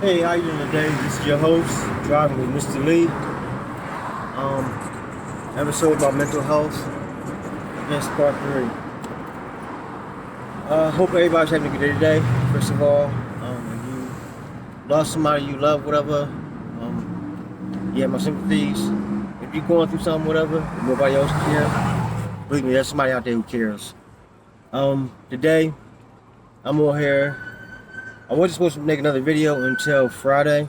Hey, how you doing today? This is your host, Driving with Mr. Lee. Episode about mental health. This part 3. Hope everybody's having a good day today. First of all, if you lost somebody you love, whatever, you have my sympathies. If you're going through something, whatever, and nobody else cares, believe me, there's somebody out there who cares. Today, I'm on here. I wasn't supposed to make another video until Friday,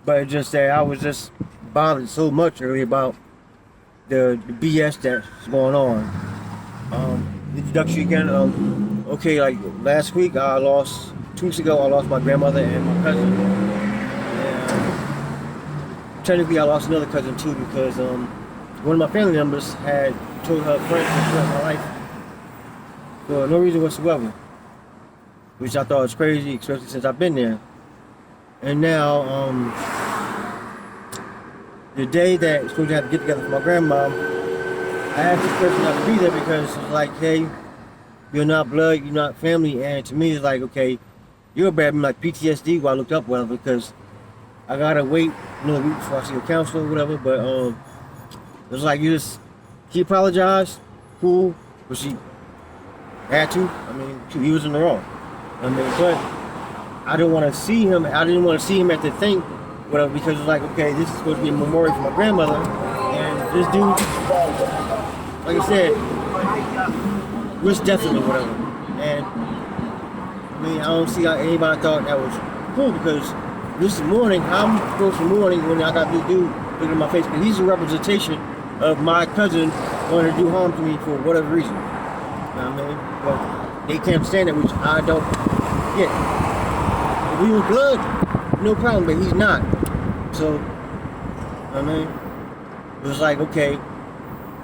but it's just that I was just bothered so much earlier about the BS that's going on. Introduction again. Okay, like last week, 2 weeks ago, I lost my grandmother and my cousin. And technically, I lost another cousin too because one of my family members had told her friends to threaten my life for no reason whatsoever, which I thought was crazy, especially since I've been there. And now, the day that it's supposed to have to get together for my grandma, I asked this person not to be there because it's like, hey, you're not blood, you're not family, and to me it's like, okay, you're bad, like PTSD. Well, I looked up whatever because I gotta wait another week before I see a counselor or whatever. But it was like, she apologized, cool, but she had to. I mean, he was in the wrong. I mean, but I didn't want to see him. I didn't want to see him at the thing, whatever, because it's like, okay, this is supposed to be a memorial for my grandmother, and this dude, like I said, risked death or whatever. And I mean, I don't see how anybody thought that was cool because this morning, I'm supposed to morning when I got this dude looking at my face, because he's a representation of my cousin wanting to do harm to me for whatever reason. You know what I mean? But they can't stand it, which I don't get. If he was blood, no problem, but he's not. So, I mean, it was like, okay,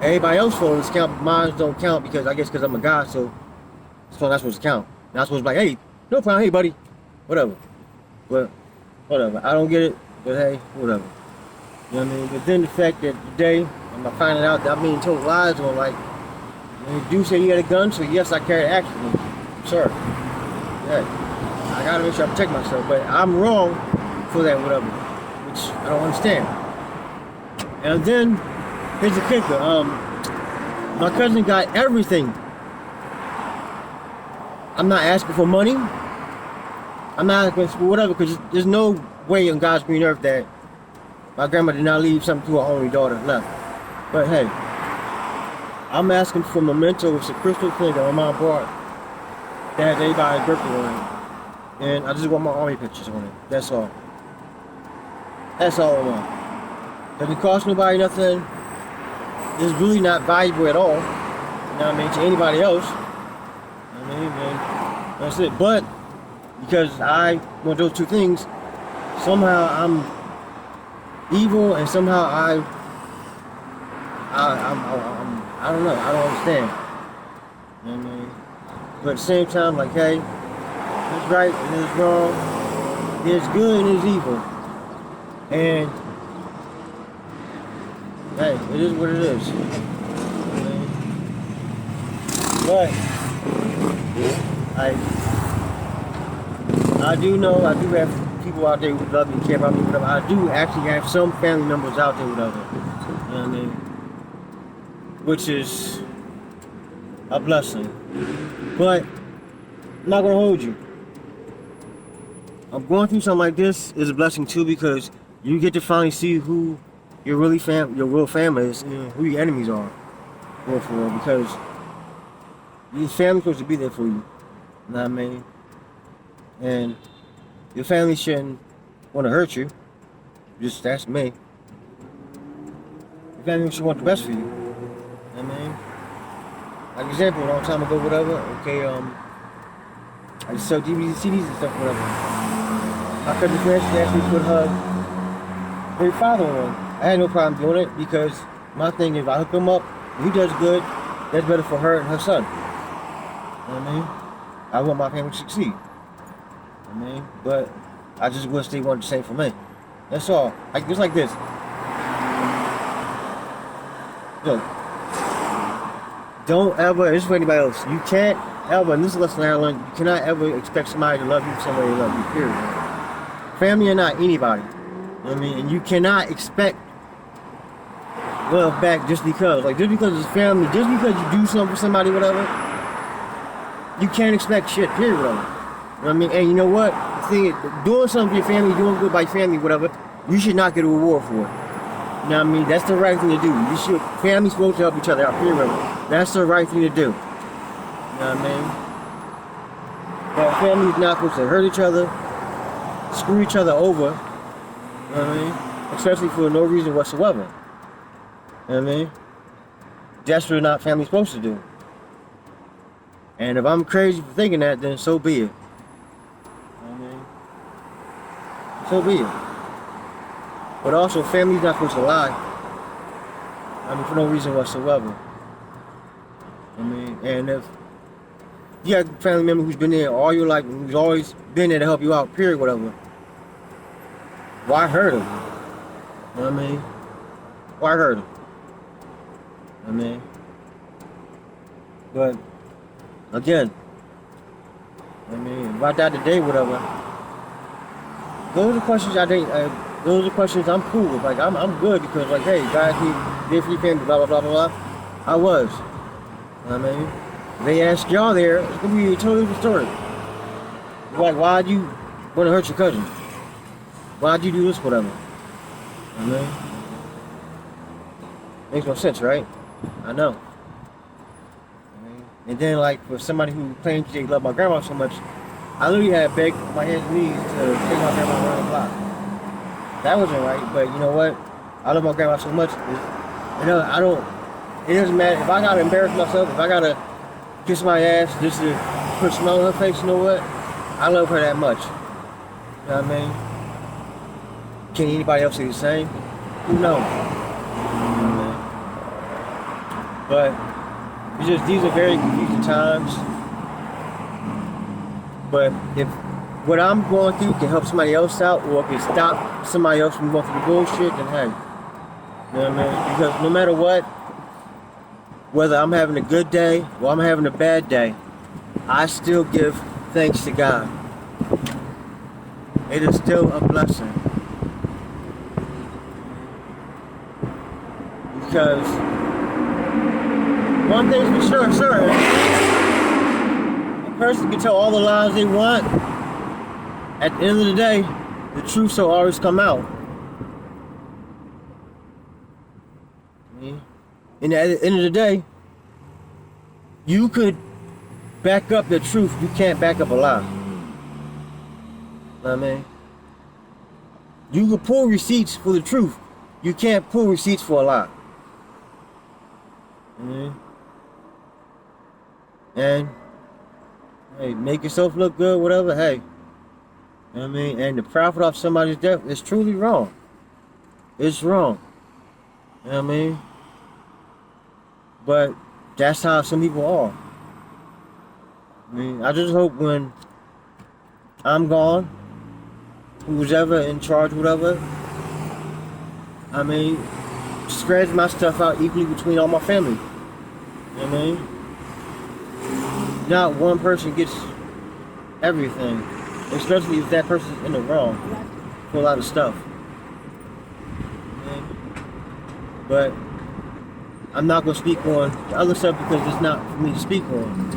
everybody else's photos count, but mine don't count because I guess because I'm a guy, so it's not supposed to count. And I'm supposed to be like, hey, no problem, hey buddy, whatever. But whatever, I don't get it, but hey, whatever. You know what I mean? But then the fact that today, I'm finding out that I'm being told lies on, like, the dude said he had a gun, so yes, I carried action. Sir, yeah, I gotta make sure I protect myself, but I'm wrong for that, whatever, which I don't understand. And then here's the kicker. My cousin got everything. I'm not asking for money. I'm not asking for whatever, because there's no way on God's green earth that my grandma did not leave something to her only daughter left. But hey, I'm asking for memento. It's a crystal thing that my mom brought that has everybody's birthday on it. And I just want my army pictures on it. That's all. That's all I want. Doesn't cost nobody nothing. It's really not valuable at all. You know what I mean? To anybody else. I mean, and that's it. But because I want those two things, somehow I'm evil, and somehow I don't know. I don't understand. You know what I mean? But at the same time, like, hey, it's right and it's wrong. There's good and there's evil. And hey, it is what it is. You know what I mean? But I do know, I do have people out there who love me and care about me, whatever. I do actually have some family members out there, whatever. You know what I mean? Which is a blessing. But I'm not gonna hold you. I'm going through something like this is a blessing too, because you get to finally see who your real family is, and who your enemies are. For real, because your family's supposed to be there for you. You know what I mean? And your family shouldn't want to hurt you. Just that's me. Your family should want the best for you. You know what I mean? Like example, a long time ago, whatever, okay, I just sell DVDs, CDs and stuff, whatever. My cousin Francis asked me to put her father on. I had no problem doing it because my thing is, if I hook him up, if he does good, that's better for her and her son. You know what I mean? I want my family to succeed. You know what I mean? But I just wish they wanted the same for me. That's all. Like, just like this. Look. Don't ever, this is for anybody else, you can't ever, and this is a lesson I learned, you cannot ever expect somebody to love you the same way they love you, period. family are not anybody. You know what I mean? And you cannot expect love back just because. Like, just because it's family, just because you do something for somebody, whatever, you can't expect shit, period, whatever. You know what I mean? And you know what? The thing is, doing something for your family, doing good by your family, whatever, you should not get a reward for it. You know what I mean? That's the right thing to do. You should, family's supposed to help each other out, period. That's the right thing to do. You know what I mean? But family's not supposed to hurt each other, screw each other over, you know what I mean? Especially for no reason whatsoever. You know what I mean? That's what not family's supposed to do. And if I'm crazy for thinking that, then so be it. You know what I mean? So be it. But also, family's not supposed to lie. I mean, for no reason whatsoever. I mean, and if you have a family member who's been there all your life, who's always been there to help you out, period, whatever, why hurt him? You know what I mean? Why hurt him? I mean, but again, I mean, about that today, whatever. Those are questions I think. Those are questions I'm cool with. Like, I'm good because, like, hey, guys, he did for your family, blah blah blah blah blah. I was. You know what I mean, they ask y'all there, it's gonna be a totally different story. Like, why'd you want to hurt your cousin? Why'd you do this, whatever? You know what I mean? Makes no sense, right? I know. And then, like, for somebody who claims they love my grandma so much, I literally had to beg on my hands and knees to take my grandma around the block. That wasn't right, but you know what? I love my grandma so much. You know, it doesn't matter. If I gotta embarrass myself, if I gotta kiss my ass just to put a smile on her face, you know what? I love her that much. You know what I mean? Can anybody else say the same? Who knows? You know what I mean? But it's just, these are very confusing times. But if what I'm going through can help somebody else out, or can stop somebody else from going through the bullshit, then hey. You know what I mean? Because no matter what, whether I'm having a good day or I'm having a bad day, I still give thanks to God. It is still a blessing. Because one thing's for sure, certain, a person can tell all the lies they want. At the end of the day, the truth will always come out. And at the end of the day, you could back up the truth, you can't back up a lie. You know what I mean? You could pull receipts for the truth, you can't pull receipts for a lie. And hey, make yourself look good, whatever, hey. You know what I mean? And to profit off somebody's death is truly wrong. It's wrong. You know what I mean? But that's how some people are. I mean, I just hope when I'm gone, who's ever in charge, whatever, I mean, spreads my stuff out equally between all my family. You know what I mean? Not one person gets everything, especially if that person's in the wrong for a lot of stuff. Okay? But I'm not going to speak on the other stuff because it's not for me to speak on.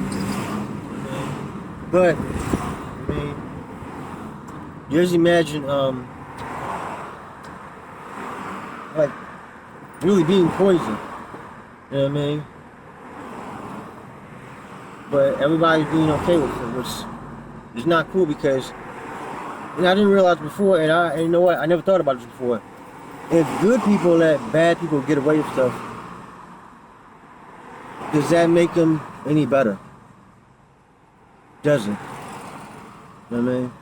Okay? But, I mean, just imagine, like, really being poisoned. You know what I mean? But everybody's being okay with it, which is not cool because, and I didn't realize before, and you know what, I never thought about this before. If good people let bad people get away with stuff, does that make them any better? Doesn't. You know what I mean?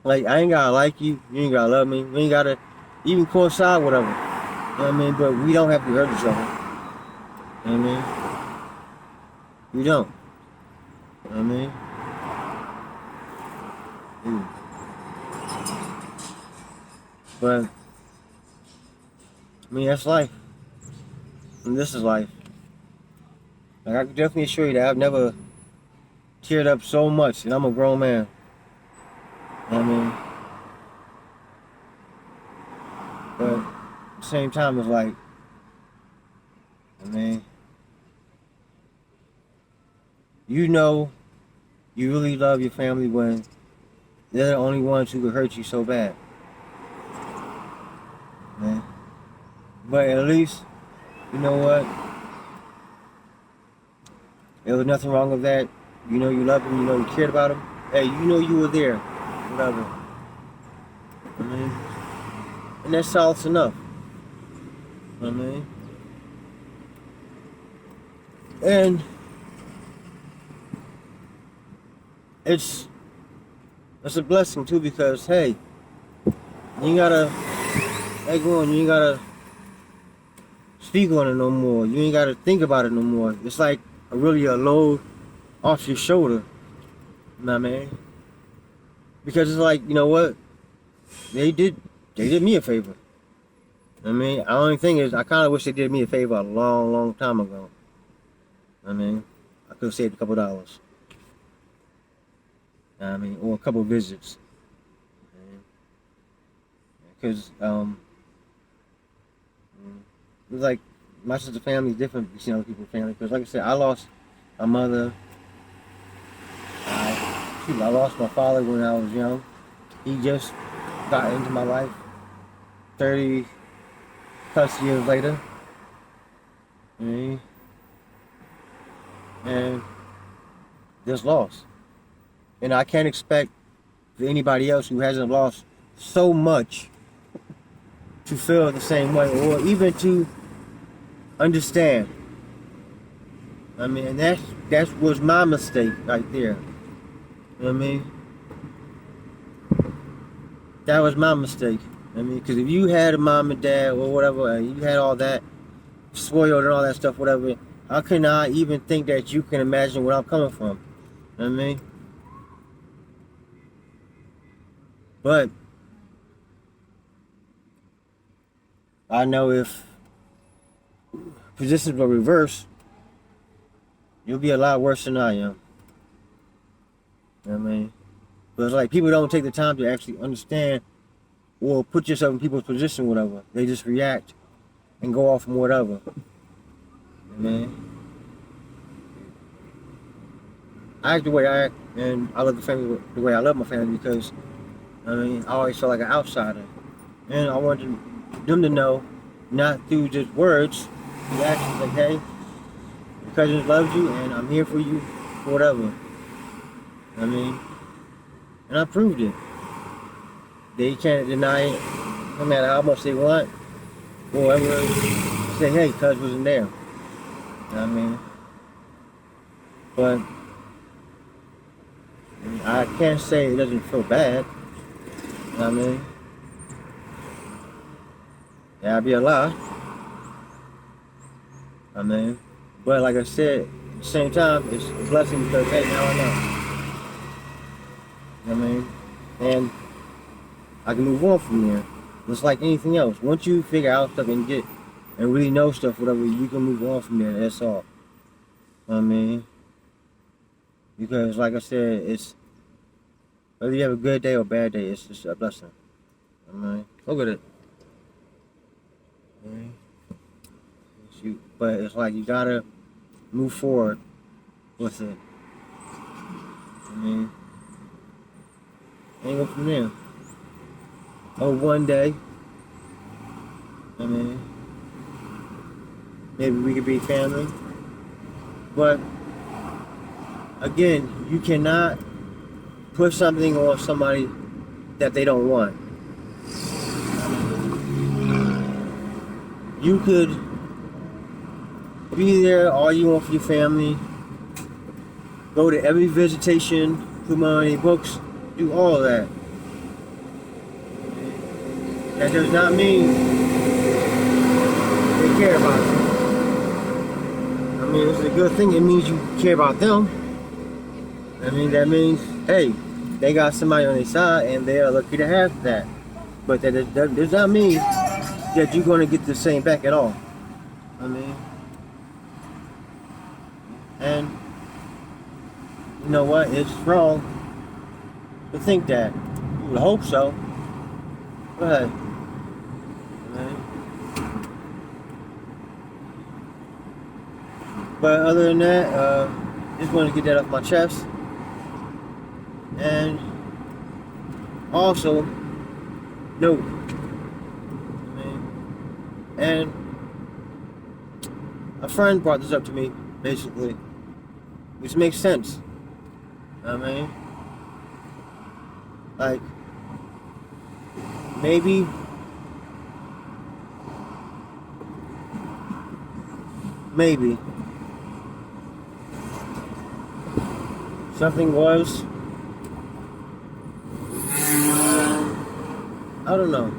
Like, I ain't gotta like you, you ain't gotta love me, we ain't gotta even coincide, whatever. You know what I mean? But we don't have to hurt each other. You know what I mean? We don't. You know what I mean? But, I mean, that's life. And this is life. Like, I can definitely assure you that I've never teared up so much, and I'm a grown man. I mean, but at the same time, it's like, I mean, you know, you really love your family when they're the only ones who could hurt you so bad, man. But at least, you know what? There was nothing wrong with that. You know you loved them, you know you cared about them. Hey, you know you were there. Whatever. I mean, and that's solace enough. I mean, and it's a blessing too because hey, you ain't gotta you ain't gotta speak on it no more. You ain't gotta think about it no more. It's like really a load off your shoulder. You know what I mean? Because it's like, you know what? They did me a favor. I mean, the only thing is I kinda wish they did me a favor a long, long time ago. I mean, I could have saved a couple dollars. I mean, or a couple visits. Because it was like my sister's family is different between other people's family. Because like I said, I lost my mother. I lost my father when I was young. He just got into my life 30 plus years later. And just lost. And I can't expect for anybody else who hasn't lost so much to feel the same way or even to understand. I mean, and that was my mistake right there. You know what I mean? That was my mistake. I mean, because if you had a mom and dad or whatever, and you had all that spoiled and all that stuff, whatever, how can I even think that you can imagine where I'm coming from? You know what I mean? But I know if positions were reversed, you'll be a lot worse than I am. You know what I mean? But it's like people don't take the time to actually understand or put yourself in people's position, whatever. They just react and go off from whatever. You know what I mean? I act the way I act, and I love the family the way I love my family because, I mean, I always felt like an outsider. And I wanted them to know, not through just words, through actions, like, hey, your cousin loves you, and I'm here for you, for whatever. I mean, and I proved it. They can't deny it, no matter how much they want, or whatever. Say, hey, cuz wasn't there. You know what I mean? But I can't say it doesn't feel bad. You know what I mean? That'd be a lie. I mean, but like I said, at the same time, it's a blessing because, hey, now I know. You know what I mean? And I can move on from there. Just like anything else. Once you figure out stuff and really know stuff, whatever, you can move on from there. That's all. You know what I mean? Because like I said, it's whether you have a good day or a bad day, it's just a blessing. I mean, look at it. I mean, but it's like you gotta move forward with it. I mean, and go from there. Oh, one day, I mean, maybe we could be family. But again, you cannot push something on somebody that they don't want. You could be there all you want for your family, go to every visitation, put money, books, do all of that. That does not mean they care about you. I mean, it's a good thing. It means you care about them. I mean, that means, hey, they got somebody on their side and they are lucky to have that. But that does not mean that you're going to get the same back at all. I mean, and you know what? It's wrong to think that. would hope so. But man. But other than that, just wanted to get that off my chest. And also, no. And a friend brought this up to me, basically, which makes sense. I mean, like, maybe something was, I don't know.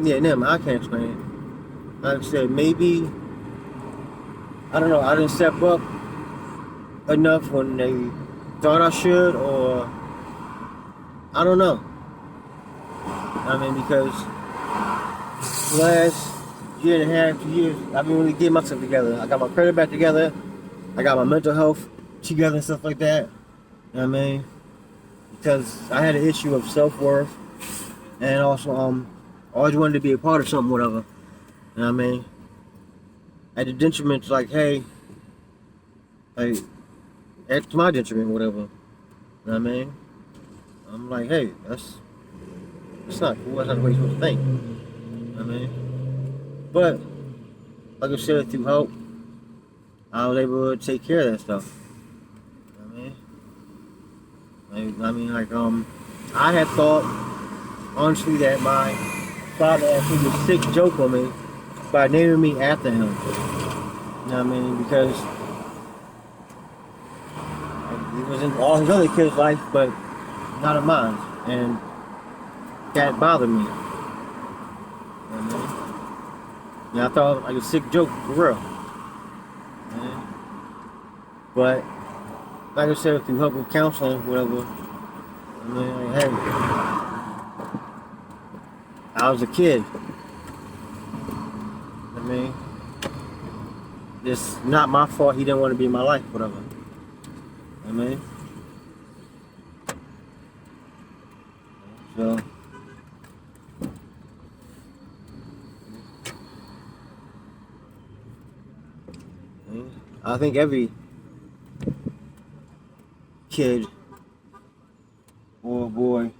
Yeah, never mind, I can't explain it. Like I said, maybe, I don't know, I didn't step up enough when they thought I should, or I don't know. I mean, because last year and a half, 2 years, I've been really getting myself together. I got my credit back together. I got my mental health together and stuff like that. You know what I mean? Because I had an issue of self-worth, and also always wanted to be a part of something, whatever. You know what I mean? At the detriment, like, hey, like, at my detriment, whatever. You know what I mean? I'm like, hey, that's not cool. That's not the way you're supposed to think. You know what I mean? But, like I said, through help, I was able to take care of that stuff. You know what I mean? I had thought, honestly, that my father actually was sick joke on me by naming me after him. You know what I mean? Because it was in all his other kids' life, but not in mine. And that bothered me. You know what I mean? Yeah, I thought like a sick joke for real. Yeah. But like I said, through help with counseling, whatever, I mean, like, hey, I was a kid. I mean, it's not my fault he didn't want to be in my life, whatever. I mean, so. I think every kid or boy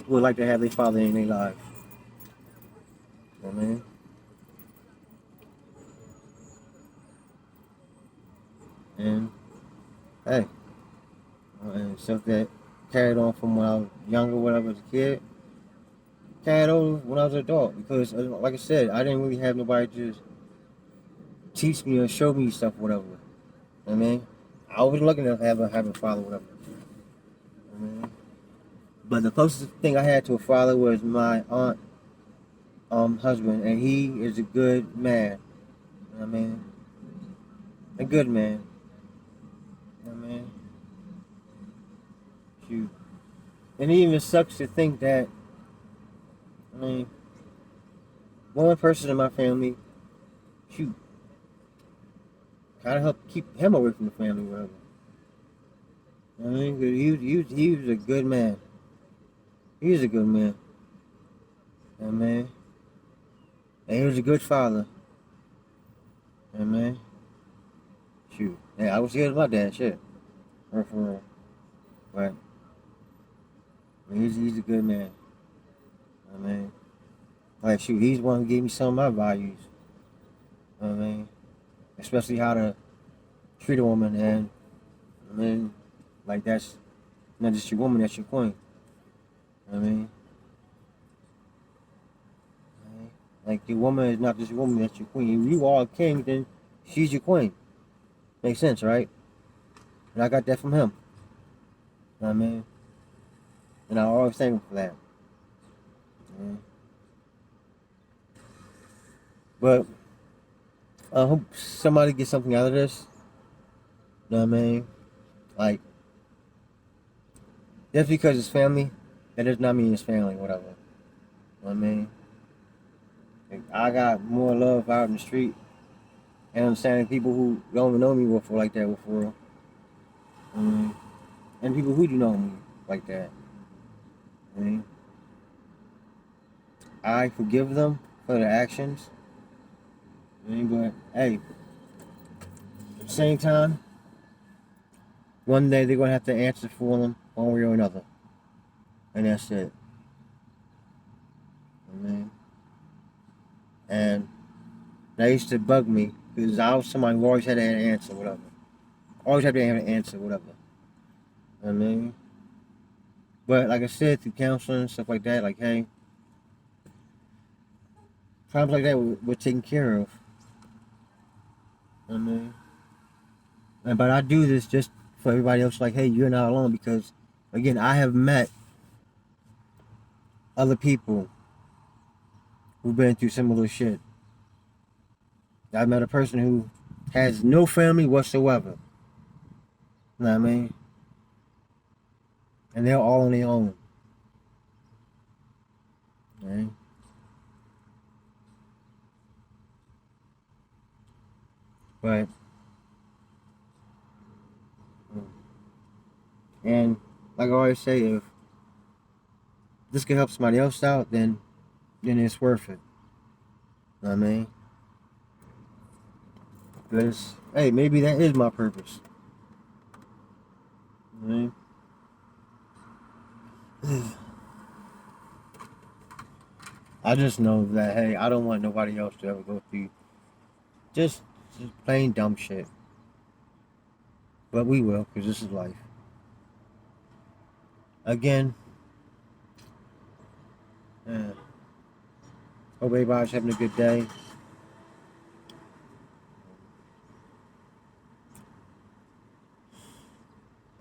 would like to have their father in their life. You know what I mean? And hey, and stuff that carried on from when I was younger, whatever, as a kid, carried on when I was an adult. Because, like I said, I didn't really have nobody to teach me or show me stuff, whatever. You know what I mean? I wasn't looking to have a father, whatever. You know what I mean? But the closest thing I had to a father was my aunt, husband, and he is a good man. You know what I mean? A good man. You know what I mean? Shoot. And it even sucks to think that, I mean, one person in my family, shoot, kind of helped keep him away from the family, whatever. You know what I mean? 'Cause he was a good man. He was a good man. You know what I mean? And he was a good father. You know what I mean? Shoot. Yeah, I was scared of my dad, shit. For real. But he's a good man. You know what I mean? Like, shoot, he's the one who gave me some of my values. You know what I mean? Especially how to treat a woman, and I mean, like, that's not just your woman, that's your queen. You know what I mean? Like, your woman is not just your woman, that's your queen. If you are a king, then she's your queen. Makes sense, right? And I got that from him. You know what I mean? And I always thank him for that. Yeah. But I hope somebody gets something out of this. You know what I mean? Like, just because it's family, that does not mean it's family, whatever. You know what I mean? Like, I got more love out in the street and understanding people who don't even know me before like that before. I mean, and people who do know me. like that. I mean, I forgive them for their actions. I mean, but hey, at the same time, one day they're gonna have to answer for them one way or another, and that's it. I mean, and that used to bug me because I was somebody who always had to have an answer, whatever. Always had to have an answer, whatever. I mean, but like I said, through counseling and stuff like that, like hey, problems like that we're taken care of. I mean, but I do this just for everybody else. Like, hey, you're not alone because, again, I have met other people who've been through similar shit. I met a person who has no family whatsoever. You know what I mean? And they're all on their own. Right? But, and like I always say, if this can help somebody else out, then it's worth it. You know what I mean? Because, hey, maybe that is my purpose. You know what I mean? I just know that, hey, I don't want nobody else to ever go through just, just plain dumb shit. But we will, because this is life. Again, hope everybody's having a good day.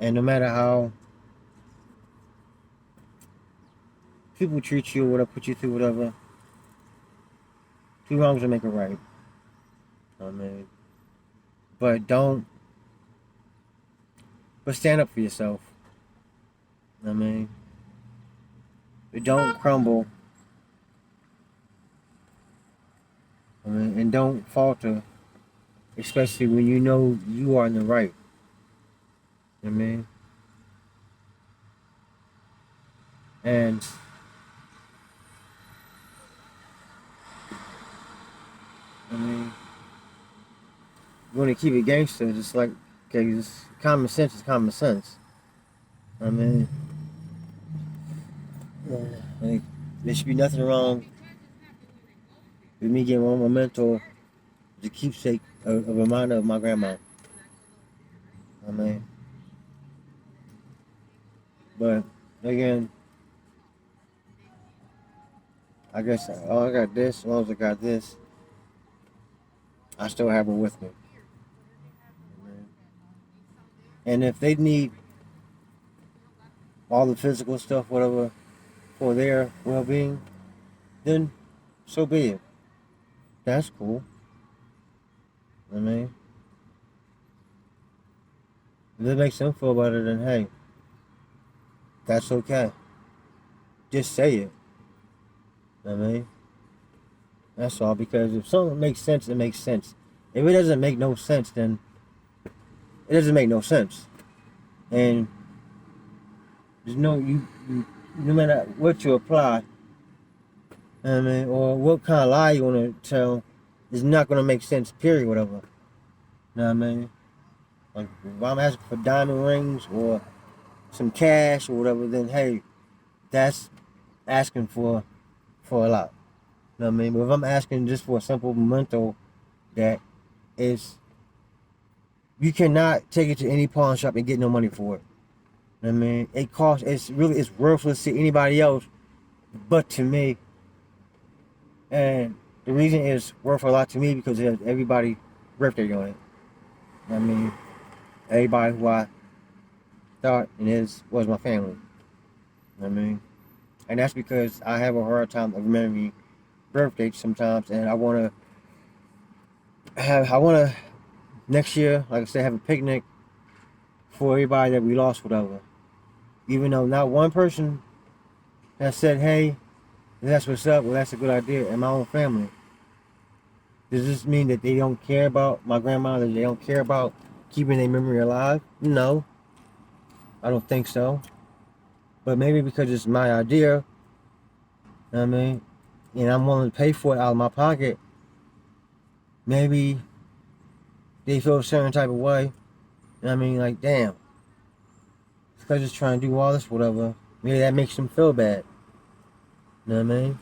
And no matter how people treat you or whatever, put you through whatever, two wrongs don't make a right. I mean, but stand up for yourself. I mean, but don't crumble. I mean, and don't falter, especially when you know you are in the right. I mean, and I mean, you want to keep it gangster, just like, okay, just common sense is common sense. I mean, like, there should be nothing wrong with me getting one memento, the keepsake, a reminder of my grandma. I mean, but again, I guess I got this. As long as I got this, I still have her with me. And if they need all the physical stuff, whatever, for their well-being, then so be it. That's cool. I mean, if it makes them feel better, then hey, that's okay. Just say it. I mean, that's all. Because if something makes sense, it makes sense. If it doesn't make no sense, then it doesn't make no sense. And there's no matter what you apply, I mean, or what kind of lie you want to tell, is not going to make sense. Period. Whatever. You know what I mean? Like if I'm asking for diamond rings or some cash or whatever, then hey, that's asking for a lot. You know what I mean? But if I'm asking just for a simple memento that is, you cannot take it to any pawn shop and get no money for it. You know what I mean? It costs. It's worthless to anybody else, but to me. And the reason it's worth a lot to me because it has everybody's birthday on it. I mean, everybody who I thought was my family. You know what I mean? And that's because I have a hard time of remembering birthdays sometimes, and I want to next year, like I said, have a picnic for everybody that we lost, whatever. Even though not one person has said, hey, that's what's up, well, that's a good idea, in my own family. Does this mean that they don't care about my grandma, that they don't care about keeping their memory alive? No, I don't think so. But maybe because it's my idea, you know what I mean, and I'm willing to pay for it out of my pocket, maybe they feel a certain type of way. You know what I mean? Like, damn, because it's trying to do all this, whatever. Maybe that makes them feel bad. You know what I mean?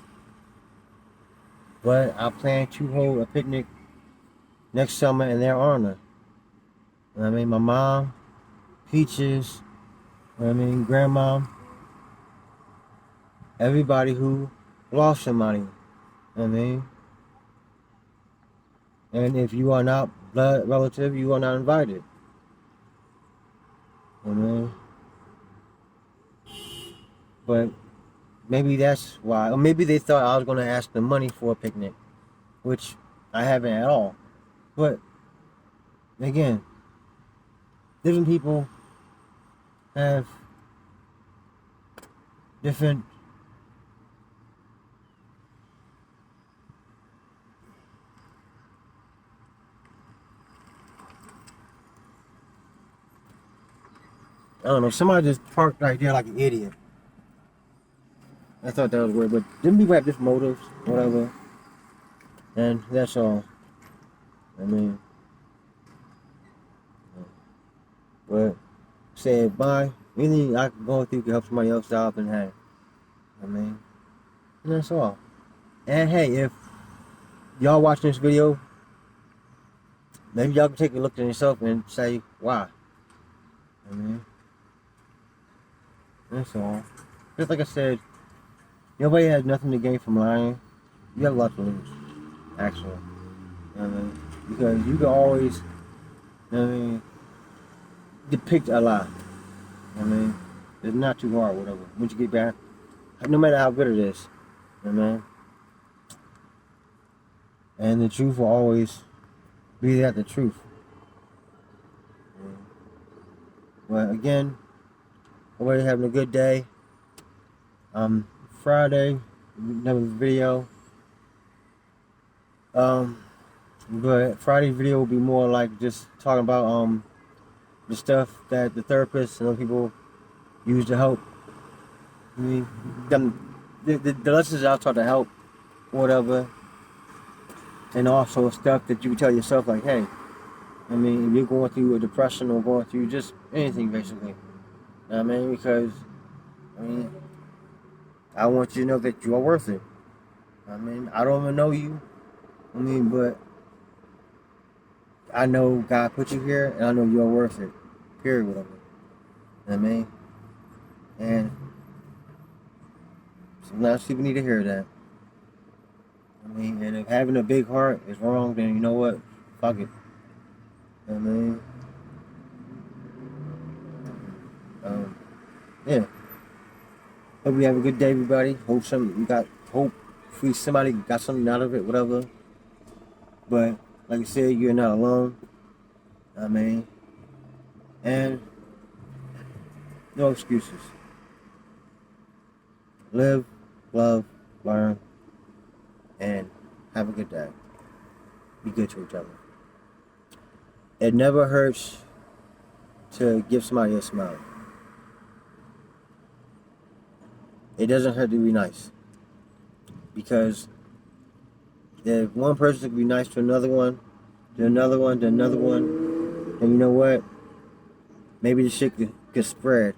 But I plan to hold a picnic next summer in their honor. You know what I mean? My mom, Peaches, you know what I mean? Grandma, everybody who lost somebody. You know what I mean? And if you are not blood relative, you are not invited. You know what I mean? But maybe that's why. Or maybe they thought I was going to ask them money for a picnic, which I haven't at all. But again, different people have different. I don't know. Somebody just parked right there like an idiot. I thought that was weird, but them people have different motives, whatever, and that's all. I mean, but say bye. Anything I can go through can help somebody else out, and hey, I mean, and that's all. And hey, if y'all watching this video, maybe y'all can take a look at yourself and say why. I mean, that's all. Just like I said, nobody has nothing to gain from lying. You have a lot to lose, actually. You know what I mean? Because you can always, you know what I mean, depict a lie. You know what I mean, it's not too hard, whatever. Once you get back, no matter how good it is, you know what I mean? And the truth will always be that the truth. But again, everybody having a good day. Friday, another video. But Friday's video will be more like just talking about the stuff that the therapists and other people use to help. I mean, the lessons I taught to help, whatever, and also stuff that you can tell yourself like, hey, I mean, if you're going through a depression or going through just anything, basically. You know what I mean? Because, I mean, I want you to know that you are worth it. I mean, I don't even know you. I mean, but I know God put you here, and I know you're worth it. Period, whatever. You know what I mean? And sometimes people need to hear that. I mean, and if having a big heart is wrong, then you know what? Fuck it. You know what I mean? Yeah. Hope you have a good day, everybody. Hopefully somebody got something out of it, whatever. But like I said, you're not alone. I mean, and no excuses. Live, love, learn, and have a good day. Be good to each other. It never hurts to give somebody a smile. It doesn't hurt to be nice. Because if one person can be nice to another one, to another one, to another one, then you know what? Maybe the shit could spread.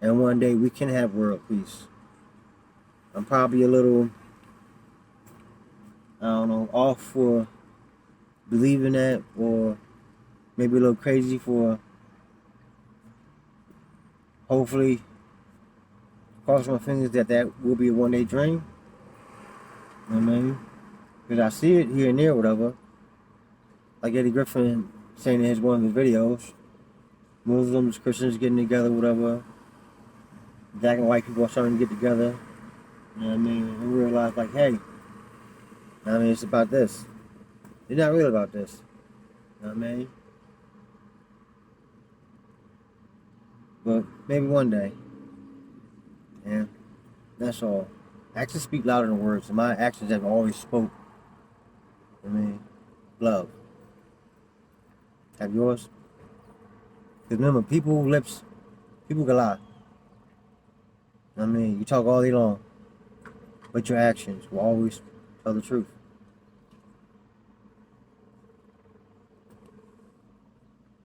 And one day we can have world peace. I'm probably a little, I don't know, off for believing that, or maybe a little crazy for hopefully cross my fingers that will be a one-day dream. You know what I mean? Because I see it here and there, whatever. Like Eddie Griffin saying in one of his videos, Muslims, Christians getting together, whatever. Black and white people are starting to get together. You know what I mean? And realize, like, hey, I mean, it's about this. It's not really about this. You know what I mean? But maybe one day. Yeah, that's all. Actions speak louder than words, and my actions have always spoke. I mean, love. Have yours? Because remember, people can lie. I mean, you talk all day long, but your actions will always tell the truth.